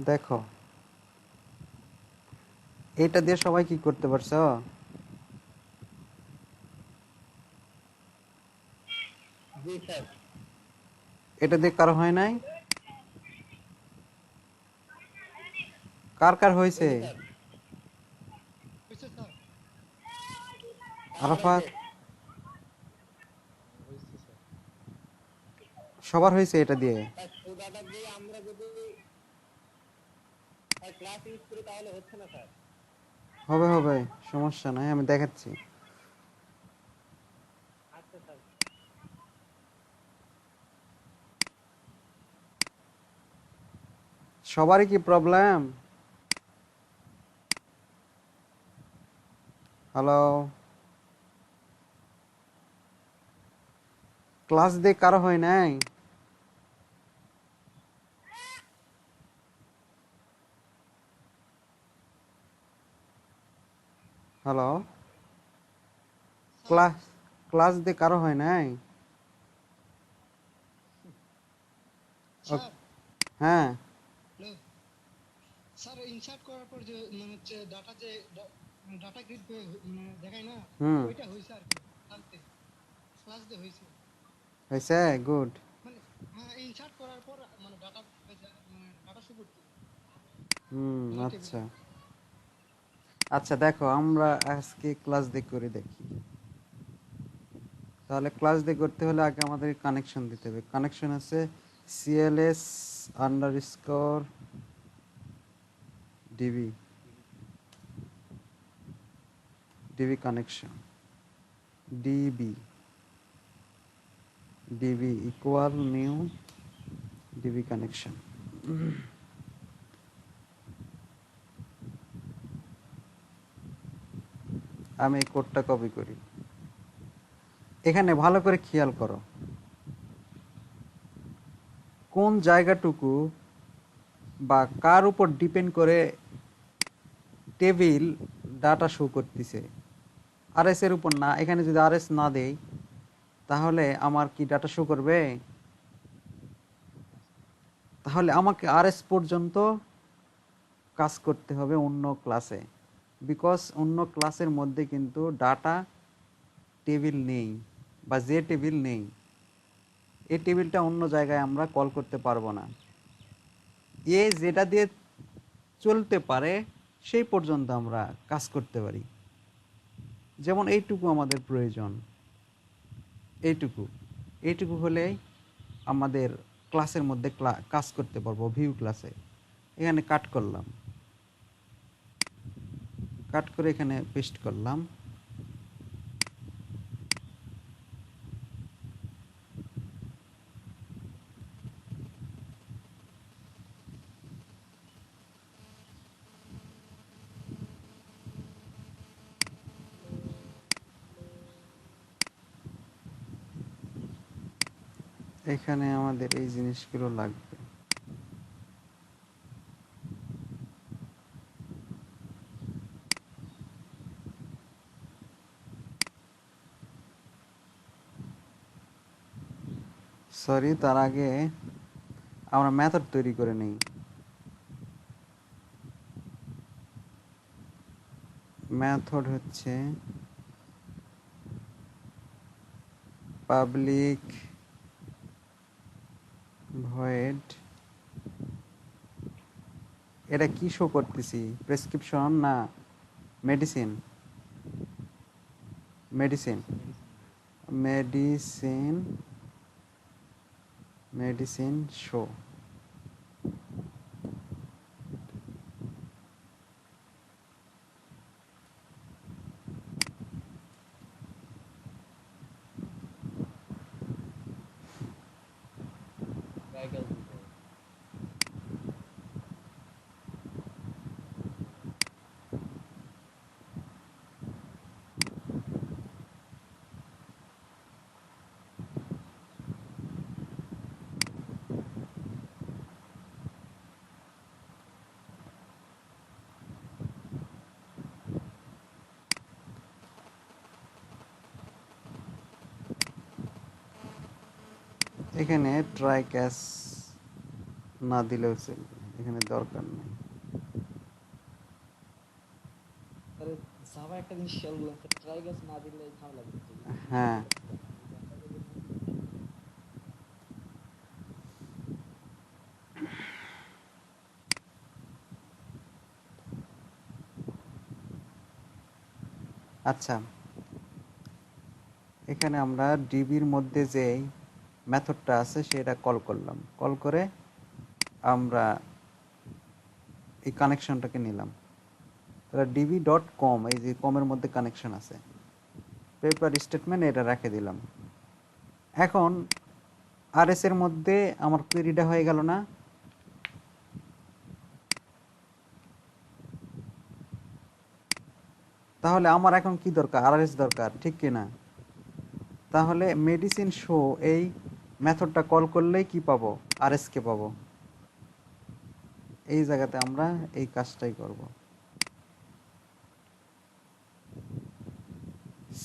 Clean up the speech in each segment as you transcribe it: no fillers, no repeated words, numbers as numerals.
দেখো, এটা দিয়ে সবাই কি করতে পারছো? জি স্যার। এটা দিয়ে কারো হয় নাই? কার কার হয়েছে? হয়েছে স্যার। হয়েছে স্যার। আমার আরাফাত, হয়েছে। হয়েছে স্যার। সবার হয়েছে এটা দিয়ে? স্যার সোডাটা দিয়ে আমরা যদি ক্লাস ইউজ করি তাহলে হচ্ছে না স্যার। হবে হবে, সমস্যা নাই, আমি দেখাচ্ছি। আচ্ছা স্যার। সবারই কি প্রবলেম? হ্যালো, ক্লাস দিয়ে কারো হয় নাই? হ্যালো, স্যার ক্লাস ক্লাস দিয়ে কারো হয় নাই? স্যার হ্যাঁ। হ্যালো স্যার, ইনসার্ট করার পর যে মানে হচ্ছে ডাটা যে ডাটা গ্রিড মানে দেখায় না, হুম। ওইটা হয়েছে আর কি। ক্লাসে ক্লাস দিয়ে হয়েছে। হয়েছে, গুড। মানে হ্যাঁ, ইনসার্ট করার পর মানে ডাটা মানে ডাটা শো করতে হুম, মানে আচ্ছা। টেবিলে। আচ্ছা দেখো, আমরা আজকে ক্লাস দিয়ে করে দেখি। তাহলে ক্লাস দিয়ে করতে হলে আগে আমাদের কানেকশন দিতে হবে। কানেকশন আছে CLS underscore DB, DB connection, DB DB equal new DB connection. আমি এই কোডটা কপি করি। এখানে ভালো করে খেয়াল করো, কোন জায়গাটুকু বা কার উপর ডিপেন্ড করে টেবিল ডাটা শো করতেছে। আরএস এর উপর না। এখানে যদি আরএস না দেই তাহলে আমার কি ডাটা শো করবে? তাহলে আমাকে আরএস পর্যন্ত কাজ করতে হবে অন্য ক্লাসে, বিকজ অন্য ক্লাসের মধ্যে কিন্তু ডাটা টেবিল নেই বা যে টেবিল নেই, এই টেবিলটা অন্য জায়গায় আমরা কল করতে পারবো না। এ যেটা দিয়ে চলতে পারে সেই পর্যন্ত আমরা কাজ করতে পারি। যেমন এইটুকু আমাদের প্রয়োজন, এইটুকু এইটুকু হলেই আমাদের ক্লাসের মধ্যে কাজ করতে পারবো ভিউ ক্লাসে। এখানে কাট করলাম, কাট করে এখানে পেস্ট করলাম। এখানে আমাদের এই জিনিসগুলো লাগবে। সরি, তার আগে আমরা মেথড তৈরি করে নিই। মেথড হচ্ছে পাবলিক ভয়েড। এটা কি শো করতেছি? প্রেসক্রিপশন না medicine? Medicine, medicine, medicine show. Vehicles দিতে হবে। এখানে ট্রাই ক্যাশ না দিলেও চলবে। এখানে দরকার নেই। তাহলে জাভা একটা জিনিস খেয়াল করলাম, ট্রাই গাছ না দিলে ঝামেলা করতে হবে। হ্যাঁ আচ্ছা, এখানে আমরা ডিবির মধ্যে যে মেথডটা আছে সেটা কল করলাম, কল করে আমরা এই কানেকশনটাকে নিলাম। তাহলে ডিবি ডট কম, এই যে কমের মধ্যে কানেকশন আছে, পেপার স্টেটমেন্ট এটা রেখে দিলাম। এখন আরএস এর মধ্যে আমার কোয়েরিটা হয়ে গেল না? তাহলে আমার এখন কি দরকার? আরএস দরকার, ঠিক কিনা? তাহলে মেডিসিন শো এই মেথডটা কল করলেই কি পাবো? আরএস কে পাবো। এই জায়গাতে আমরা এই কাজটাই করব।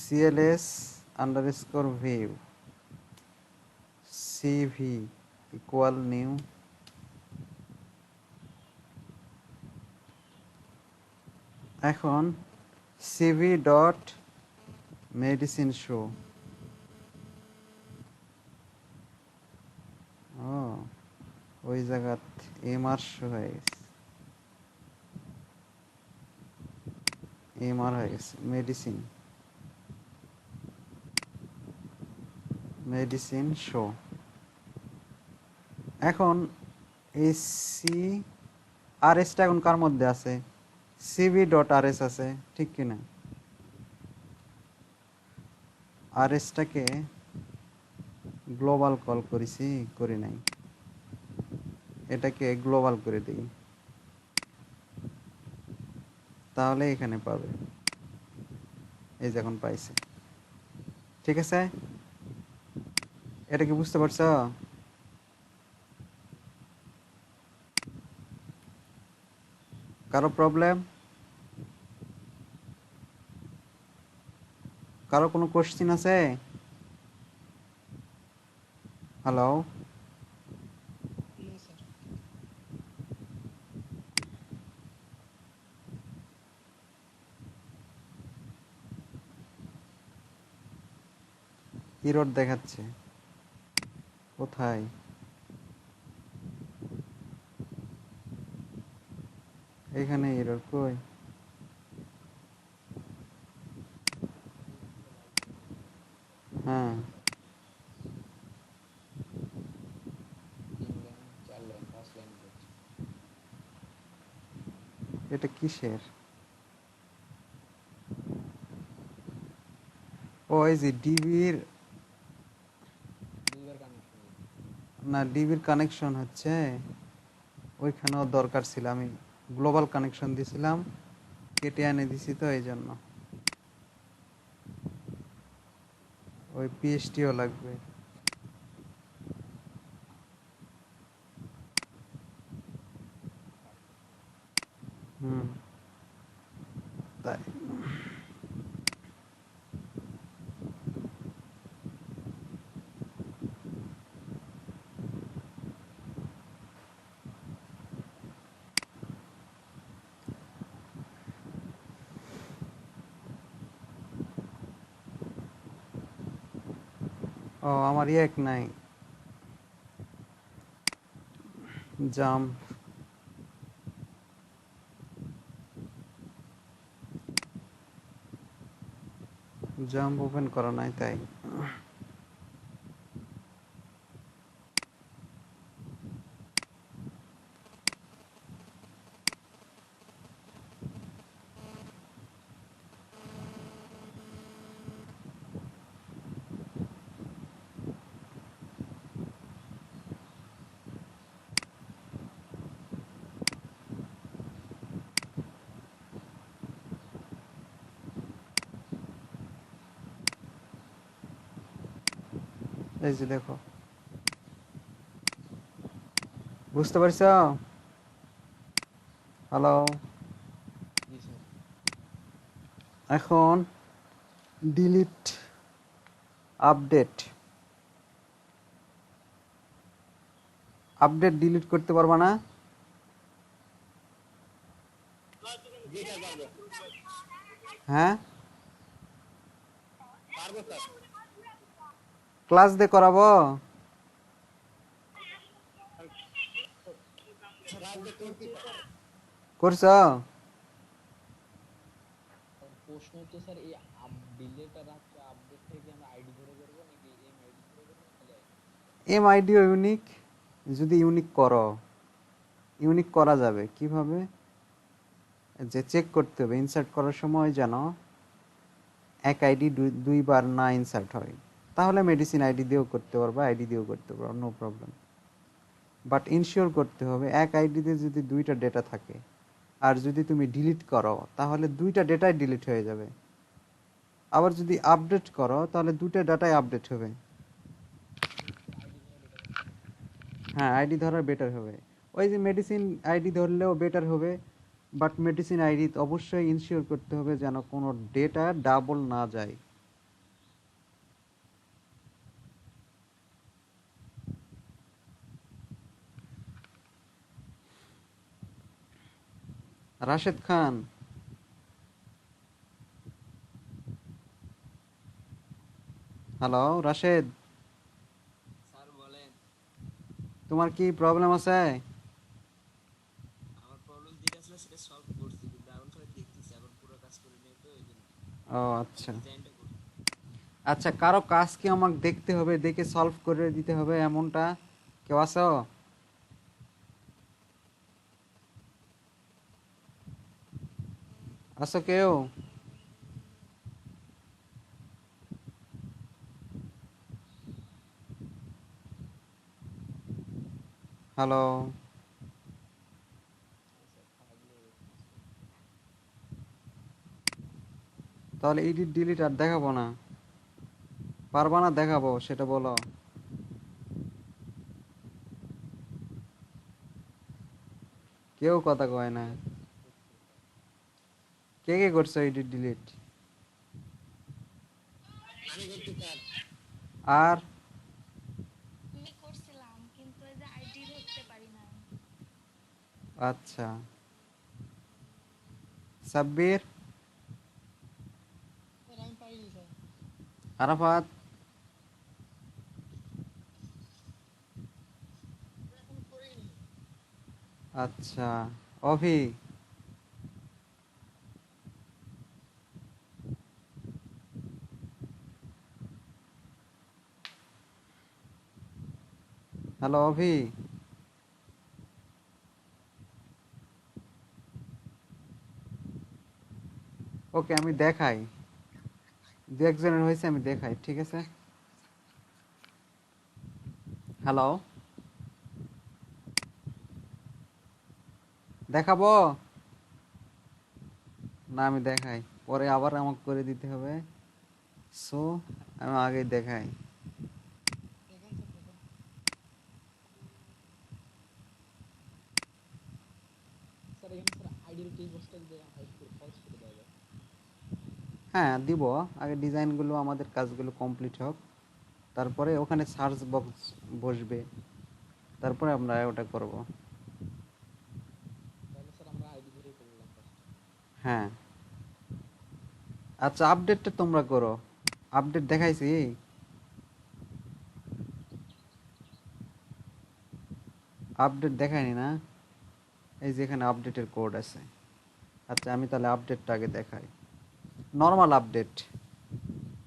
cls underscore view cv equal new এখন cv ডট মেডিসিন শো, ও ওই জায়গাত এমআর শো হয়ে গেছে, এমআর হয়ে গেছে মেডিসিন, মেডিসিন শো। এখন এই সি আর এসটা এখন কার মধ্যে আছে? সিভি ডট আর এস আছে, ঠিক কিনা? আর এসটাকে গ্লোবাল কল করেছি, করি নাই, এটাকে গ্লোবাল করে দিই, তাহলে এখানে পাবে। এই যে এখন পাইছে, ঠিক আছে? এটা কি বুঝতে পারছো? কারো প্রবলেম? কারো কোনো কোশ্চিন আছে? হ্যালো, না স্যার। ইরোড দেখাচ্ছে কোথায়? এখানে ইরোড কই? হ্যাঁ, 3 লাইন 4 লাইন 5 লাইন করছে। এটা কিসের? ও এই যে ডিবির, দুইবার কানেকশন। না ডিবির কানেকশন হচ্ছে, ওইখানেও দরকার ছিল, আমি গ্লোবাল কানেকশন দিছিলাম, কেটে এনে দিছি তো এই জন্য। ওই পিএসটিও লাগবে। হুম, তাই। ও আমার এক নাই, জাম্প, জাম্প ওপেন করা নাই তাই। এই যে দেখো, বুঝতে পারছো? হ্যালো, জি স্যার। এখন ডিলিট, আপডেট, আপডেট ডিলিট করতে পারবা না? জি স্যার পারবো হ্যাঁ পারবো স্যার ক্লাস দিয়ে করাবো ক্লাস দেখতে করছি স্যার করছো প্রশ্ন হচ্ছে স্যার এই ডিলেট আর হচ্ছে আপডেট থেকে আমরা আইডি ধরে করবো নাকি এম আইডি ধরে করবো খালি আইডি? এম আইডিও ইউনিক যদি ইউনিক করো ইউনিক করা যাবে কিভাবে যে চেক করতে হবে ইনসার্ট করার সময় যেন এক আইডি দুইবার না ইনসার্ট হয় তাহলে মেডিসিন আইডি দিয়েও করতে পারবা আইডি দিয়েও করতে পারো নো প্রবলেম বাট ইনশিওর করতে হবে এক আইডিতে যদি দুইটা ডেটা থাকে আর যদি তুমি ডিলিট করো তাহলে দুইটা ডেটাই ডিলিট হয়ে যাবে আবার যদি আপডেট করো তাহলে দুইটা ডাটাই আপডেট হবে হ্যাঁ আইডি ধরা বেটার হবে ওই যে মেডিসিন আইডি ধরলেও বেটার হবে বাট মেডিসিন আইডি অবশ্যই ইনশিওর করতে হবে যেন কোনো ডেটা ডাবল না যায় রাশেদ খান হ্যালো রাশেদ স্যার বলেন তোমার কি প্রবলেম আছে আমার প্রবলেম যেটা ছিল সেটা সলভ করছি কিন্তু এখন খালি দেখতেছি এখন পুরো কাজ করে নেই তো এই জন্য ও আচ্ছা ডিজাইনটা করছি আচ্ছা কারো কাজ কি আমাকে দেখতে হবে দেখে সলভ করে দিতে হবে এমনটা কেউ আছো আছো কেউ হ্যালো তাহলে এডিট ডিলিট আর দেখাবো না পারবা না দেখাবো সেটা বলো কেউ কথা কয় না কে কে করছো এডিট ডিলিট আমি করছি স্যার আর আমি করছিলাম কিন্তু এই যে আইডি ধরতে পারি না আচ্ছা সাব্বির স্যার আমি পারিনি স্যার আরাফাত এখন করিনি আচ্ছা অভি হ্যালো অভি ওকে আমি দেখাই দু একজনের হয়েছে আমি দেখাই ঠিক আছে হ্যালো দেখাবো না আমি দেখাই পরে আবার আমাকে করে দিতে হবে সো আমি আগে দেখাই দেখেন স্যার দেখেন স্যার এখানে স্যার আইডির টি বক্সটা যদি হাইড করে ফলস করে দেওয়া যায় হ্যাঁ দিব আগে ডিজাইনগুলো আমাদের কাজগুলো কমপ্লিট হোক তারপরে ওখানে সার্চ বক্স বসবে তারপরে আমরা ওটা করব তাহলে স্যার আমরা আইডি ধরেই করলাম ফার্স্ট হ্যাঁ আচ্ছা আপডেটটা তোমরা করো আপডেট দেখাইছি আপডেট দেখায়নি না এই যে এখানে আপডেটের কোড আছে আচ্ছা আমি তাহলে আপডেটটা আগে দেখাই নর্মাল আপডেট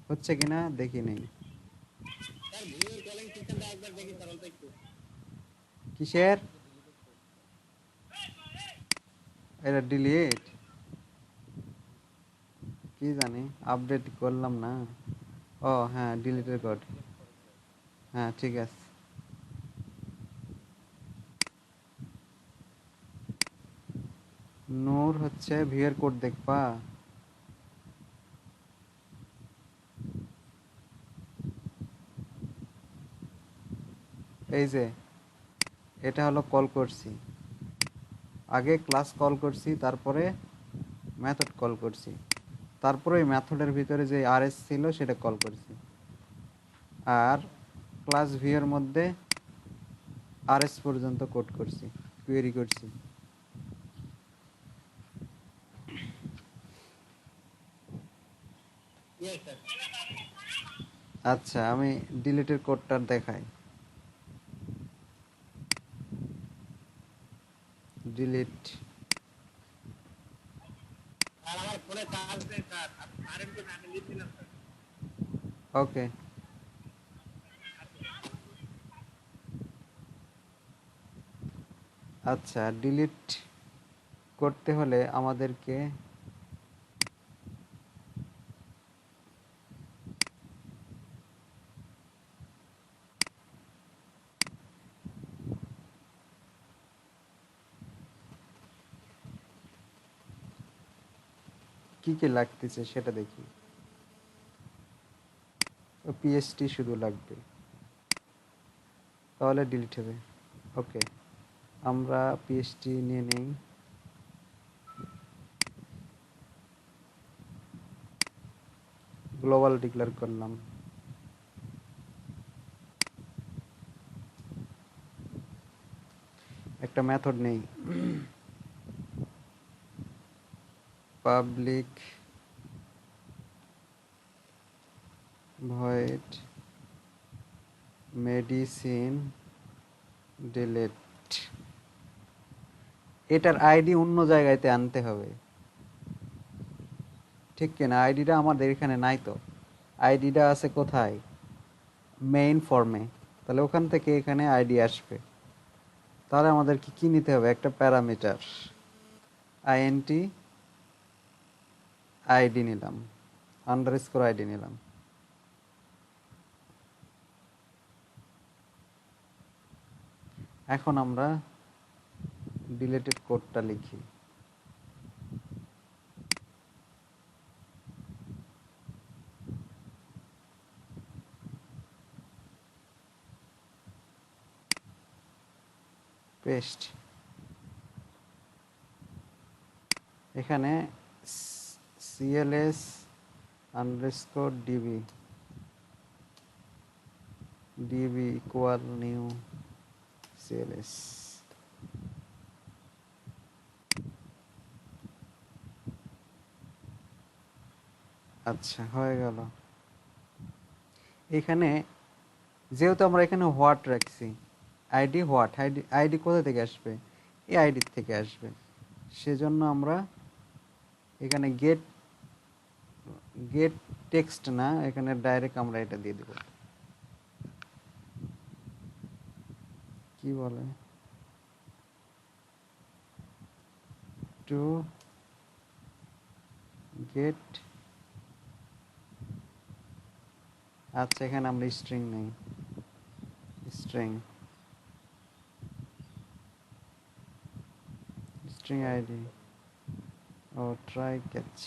হচ্ছে কিনা দেখি নেই স্যার ভিউর কলিং সিস্টেমটা একবার দেখি স্যার অল্প একটু কিসের এটা ডিলিট কি জানি আপডেট করলাম না ও হ্যাঁ ডিলিটের কোড হ্যাঁ ঠিক আছে নূর হচ্ছে ভিউয়ের কোড দেখবা এই যে এটা হলো কল করছি আগে ক্লাস কল করছি তারপরে মেথড কল করছি তারপরে ওই মেথডের ভিতরে যে আরএস ছিল সেটা কল করছি আর ক্লাস ভি এর মধ্যে আরএস পর্যন্ত কোড করছি কোয়েরি করছি ইয়েস স্যার। আচ্ছা, আমি ডিলিটের কোডটা দেখাই। ডিলিট। আর আমার ফোনে চার্জ নেই স্যার, আপনি পারেন কি না আমি লিখে দিলাম স্যার। ওকে। আচ্ছা, ডিলিট করতে হলে আমাদেরকে কি কি লাগতেছে সেটা দেখি। পিএসটি শুধু লাগবে, তাহলে ডিলিট হবে। ওকে, আমরা পিএসটি নিয়ে নেই। গ্লোবাল ডিক্লেয়ার করলাম। একটা মেথড নেই, পাবলিক ভয়েড মেডিসিন ডিলিট। এটার আইডি অন্য জায়গাতে আনতে হবে, ঠিক কিনা? আইডিটা আমাদের এখানে নাই তো, আইডিটা আছে কোথায়? মেইন ফর্মে। তাহলে ওখান থেকে এখানে আইডি আসবে। তাহলে আমাদের কি নিতে হবে? একটা প্যারামিটার আইএনটি আইডি নিলাম, আন্ডারস্কোর আইডি নিলাম। এখন আমরা ডিলেটেড কোডটা লিখি। পেস্ট। এখানে CLS underscore DB DB equal new CLS. আচ্ছা, হয়ে গেল। এখানে যেহেতু আমরা এখানে হোয়াট রাখছি, আইডি হোয়াট, আইডি কোথা থেকে আসবে? এই আইডি থেকে আসবে। সেজন্য আমরা এখানে গেট গেট টেক্সট না, এখানে ডাইরেক্ট আমরা এটা দিয়ে দেব। কি বলে? To get. আচ্ছা, এখানে আমরা স্ট্রিং নেই, স্ট্রিং স্ট্রিং আইডি ও ট্রাই ক্যাচ।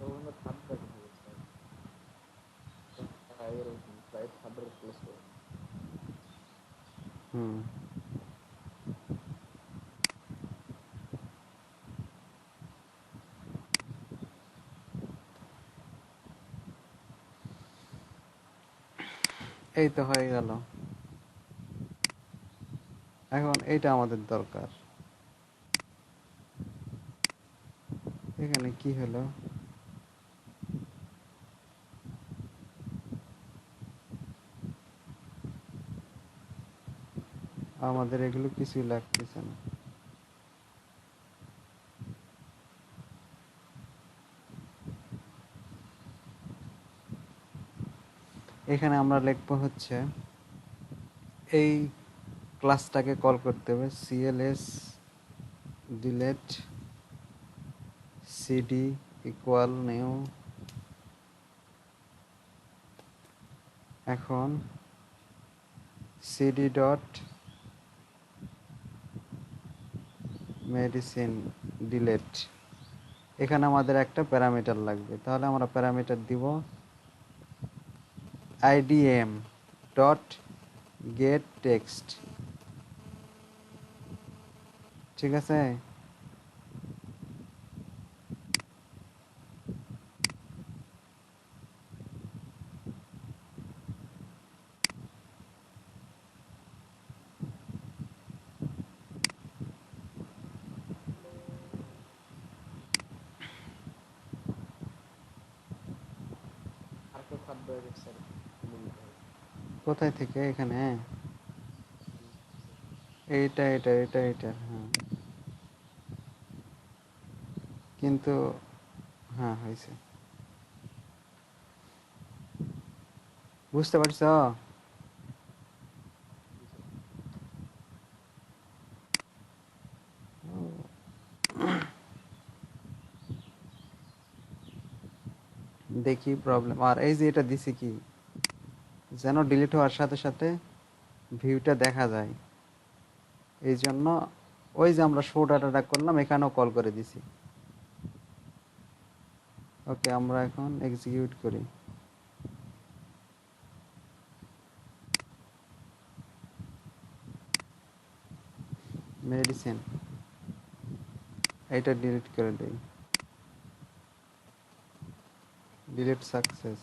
তখন আমরা থার্ড ব্র্যাকেট হবে স্যার, এরকম প্রায় থার্ড ব্র্যাকেট ক্লোজ করে। হুম, এই তো হয়ে গেল। এখন এইটা আমাদের দরকার। এখানে কি হলো? আমাদের এগুলো কিছুই লাগতেছে না। এখানে আমরা লিখবো হচ্ছে এই ক্লাসটাকে কল করতে হবে CLS delete CD equal new এখন cd ডট মেডিসিন ডিলেট, এখানে আমাদের একটা প্যারামিটার লাগবে, তাহলে আমরা প্যারামিটার দিব idm ডট গেট টেক্সট। ঠিক আছে, আর কেউ খাদ্য স্যার বলতে হবে। কোথায় থেকে? এখানে এইটা হ্যাঁ, কিন্তু হ্যাঁ হয়েছে, বুঝতে পারছ? দেখি প্রবলেম। আর এই যে এটা দিছি কি, যেন ডিলিট হওয়ার সাথে সাথে ভিউটা দেখা যায়, এই জন্য ওই যে আমরা শো ডাটাটা করলাম এখানেও কল করে দিছি। ওকে, আমরা এখন এক্সিকিউট করি। মেডিসিন, এটা ডিলিট করে দেই, ডিলিট সাকসেস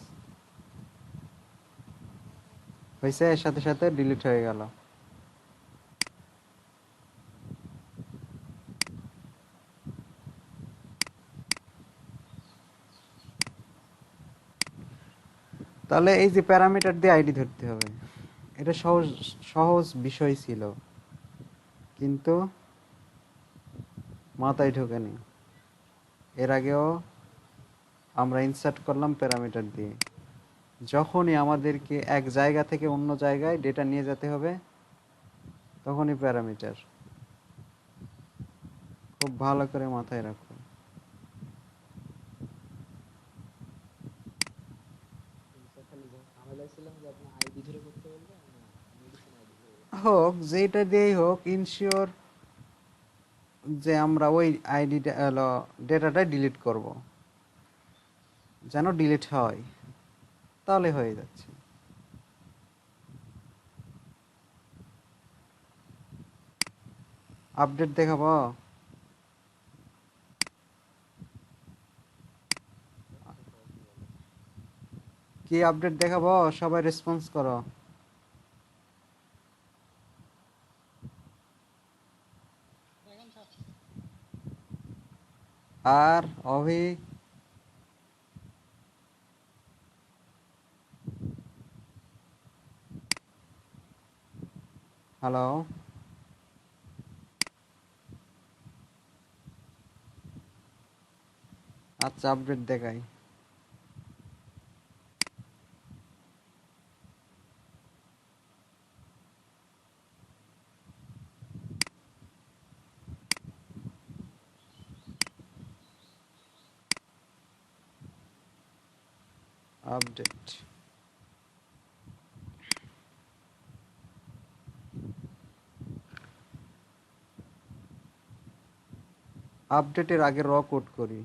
হয়েছে, এর সাথে সাথে ডিলিট হয়ে গেল। তাহলে এই যে প্যারামিটার দিয়ে আইডি ধরতে হবে, এটা সহজ সহজ বিষয় ছিল, কিন্তু মাথায় ঢোকেনি। এর আগেও আমরা ইনসার্ট করলাম প্যারামিটার দিয়ে, যখনই আমাদেরকে এক জায়গা থেকে অন্য জায়গায় ডেটা নিয়ে যেতে হবে তখনই প্যারামিটার। খুব ভালো করে মাথায় রাখো। স্যার খালি ঝামেলায় ছিলাম যে আপনি আইডি ধরে করতে বলবেন না মেডিসিন আইডি ধরে করতে বলবেন। হোক যেটা দিয়েই হোক, ইনশিওর যে আমরা ওই আইডিটা ডেটাটা ডিলিট করব, যেন ডিলিট হয়, তাহলে হয়ে যাচ্ছে। আপডেট দেখাবো? কি আপডেট দেখাবো? সবাই রেসপন্স করো। দেখেন স্যার। আর অভি, হ্যালো, আচ্ছা আপডেট দেখাই। আপডেট, আপডেটের আগে র কোড করি,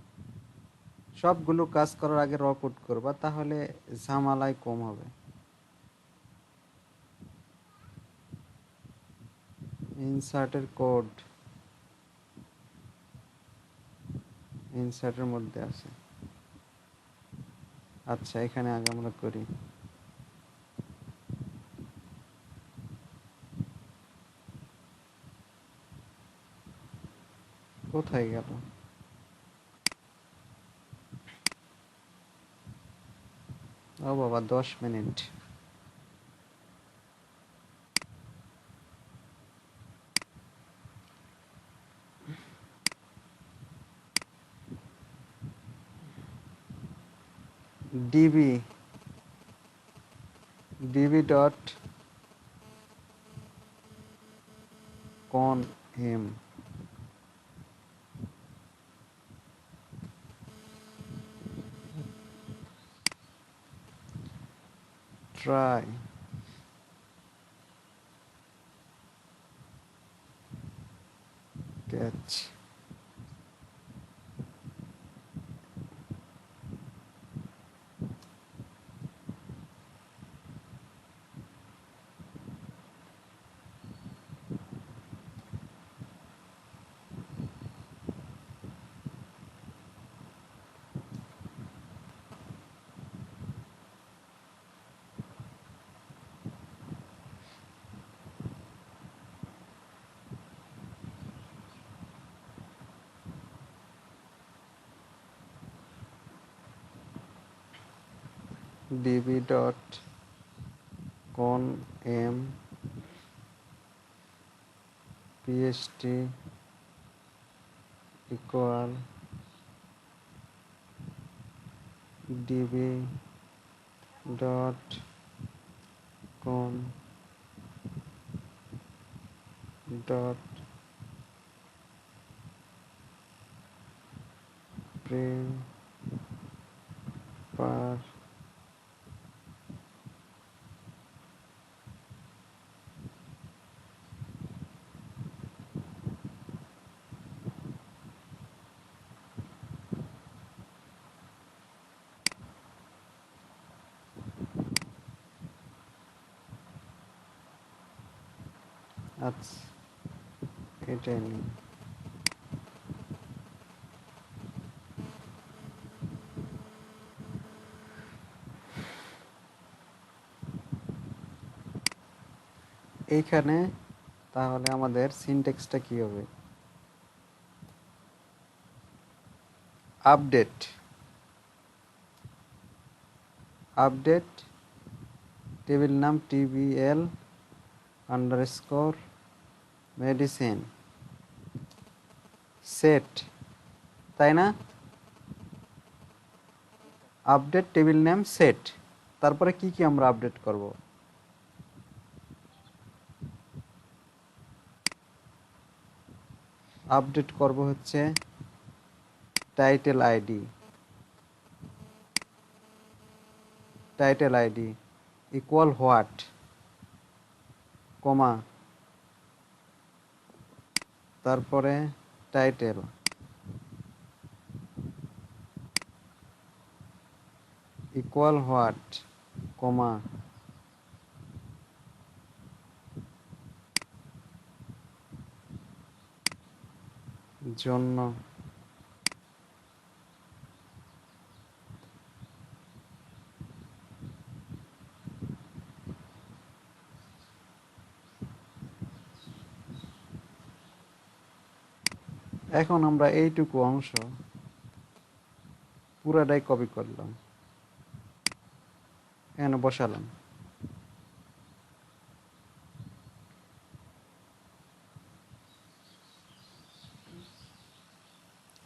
সবগুলো কাজ করার আগে র কোড করবা, তাহলে ঝামেলায় কম হবে। ইনসার্টের কোড ইনসার্টের মধ্যে আছে। আচ্ছা, এখানে আগে আমরা করি। কোথায় গেল? ও বাবা, 10 মিনিট। ডিবি ডিবি ডট কন হেম, try catch db dot con m pst equal db dot com dot prepare আচ্ছা এটাই নিই এইখানে তাহলে আমাদের সিনট্যাক্সটা কি হবে আপডেট আপডেট টেবিল নাম tbl আন্ডারস্কোর মেডিসিন সেট তাই না আপডেট টেবিল নেম সেট তারপরে কি কি আমরা আপডেট করব আপডেট করব হচ্ছে টাইটেল আইডি ইকুয়াল হোয়াট কমা তারপরে টাইটেল ইকুয়াল হোয়াট কমা জন্য এখন আমরা এইটুকু অংশ পুরাটাই কপি করলাম এখানে বসালাম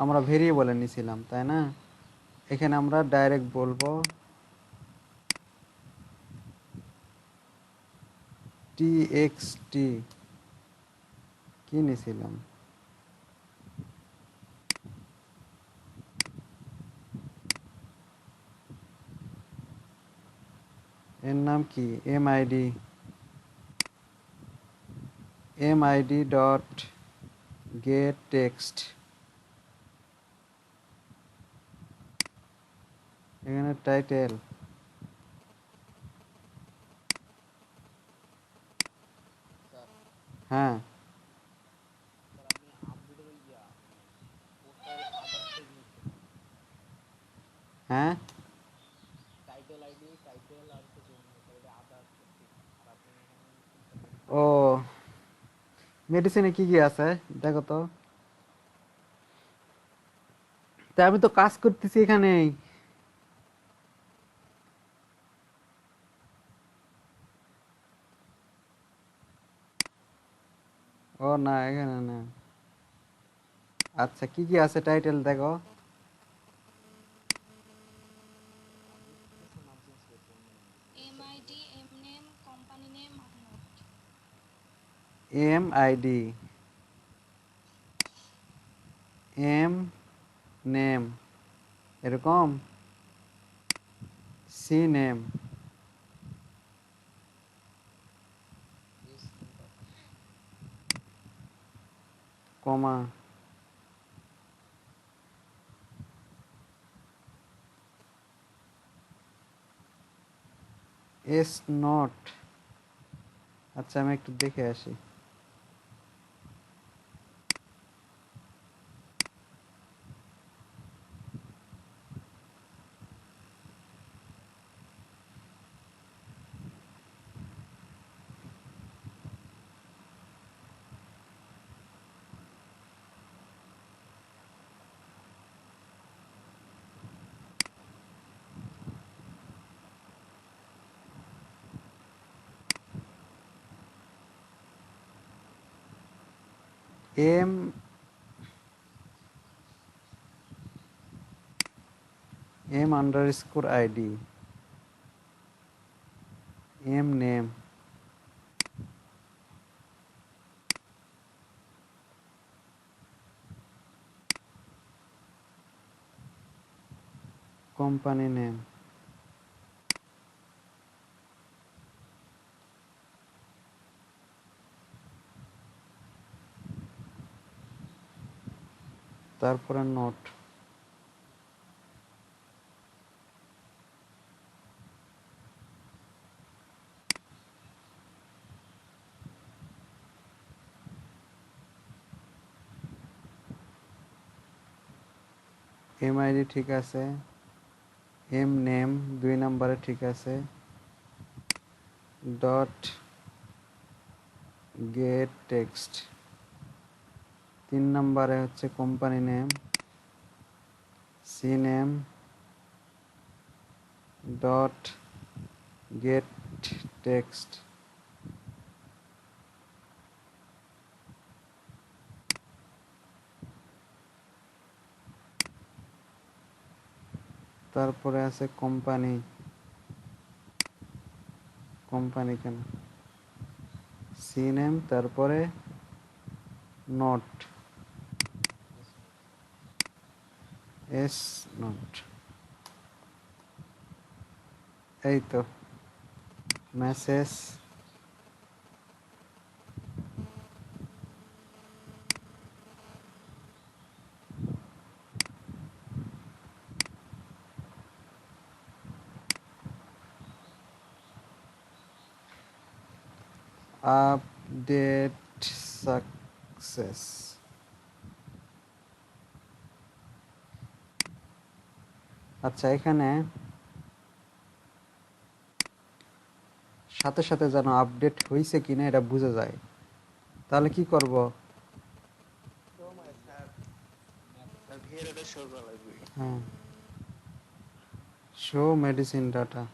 আমরা ভেরিয়েবলে নিয়েছিলাম তাই না এখানে আমরা ডাইরেক্ট বলবো txt কি নিয়েছিলাম এর নাম কি mid ডট গেট টেক্সট এখানে টাইটেল স্যার হ্যাঁ স্যার আপনি আপডেটের পোস্টার আদার্স পেজ নিচ্ছেন হ্যাঁ টাইটেল আইডি টাইটেল আর হচ্ছে জন্য স্যার এটা আদার্স আর আপনি এখানে ও মেডিসিনে কি কি আছে দেখো তো তা আমি তো কাজ করতেছি এখানে ও না এখানে না আচ্ছা কি কি আছে টাইটেল দেখো নাম চেঞ্জ করছেন M ID M name company name Mahmud M ID M name এরকম C name comma S not. আচ্ছা আমি একটু দেখে আসি। M underscore ID, M name, company name, তারপরে নোট, এম আইডি ঠিক আছে, এম নেম 2 নম্বরে ঠিক আছে, ডট গেট টেক্সট 3 নম্বরে হচ্ছে company name, C name dot get text, তারপরে আছে কোম্পানি, কোম্পানি কেন সি নেম, তারপরে নোট এস নোট। এই তো মেসেজ আপডেট সাকসেস। আচ্ছা এখানে সাথে সাথে যেন আপডেট হয়েছে কিনা এটা বোঝা যায়, তাহলে কি করব? স্যার ভিএরটা শো করা লাগবে। হ্যাঁ, শো মেডিসিন ডাটা।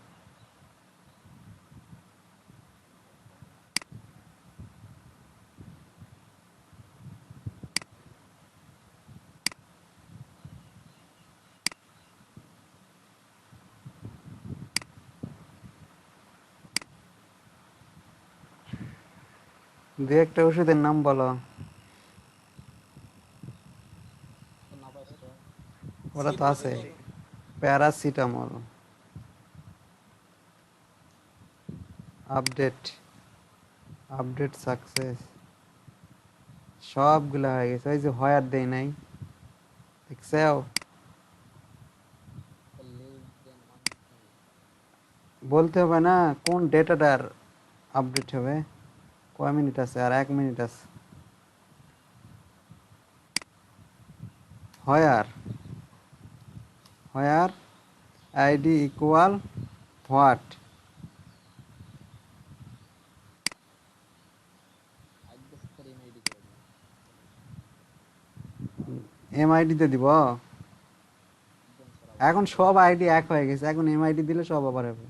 দু একটা ওষুধের নাম বলো। নাপাস্টার। ওরা তো আছে, প্যারাসিটামল, আপডেট, আপডেট সাকসেস, সবগুলা হয়ে গেছে। ওই যে হয়ার দেয় নাই, দেখছেও? লেস দেন 1 বলতে হবে না কোন ডেটাটার আপডেট হবে। কয় মিনিট আছে? আর 1 মিনিট আছে। হয়ার, হয়ার আইডি ইকুয়াল হোয়াট, আজকে স্যার এমআইডি করে দিন। এমআইডিতে দিব। দেন স্যার আবার এখন সব আইডি এক হয়ে গেছে, এখন এমআইডি দিলে সব আবার হবে।